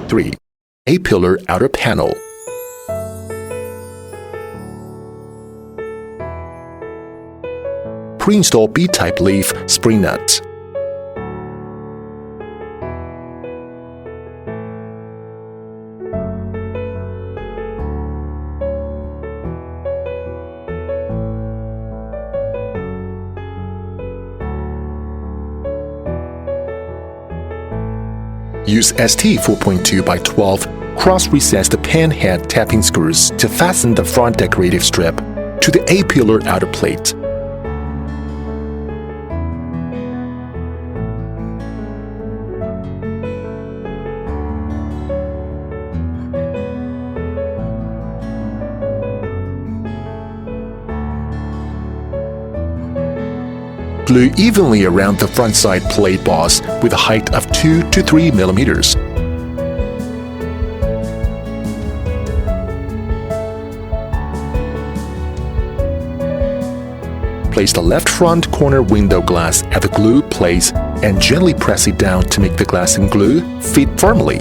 3. A-pillar outer panel. Pre-install B-type leaf spring nuts. Use ST 4.2x12 cross-recessed pan head tapping screws to fasten the front decorative strip to the A-pillar outer plate. Glue evenly around the front side plate boss with a height of 2 to 3 millimeters. Place the left front corner window glass at the glue place and gently press it down to make the glass and glue fit firmly.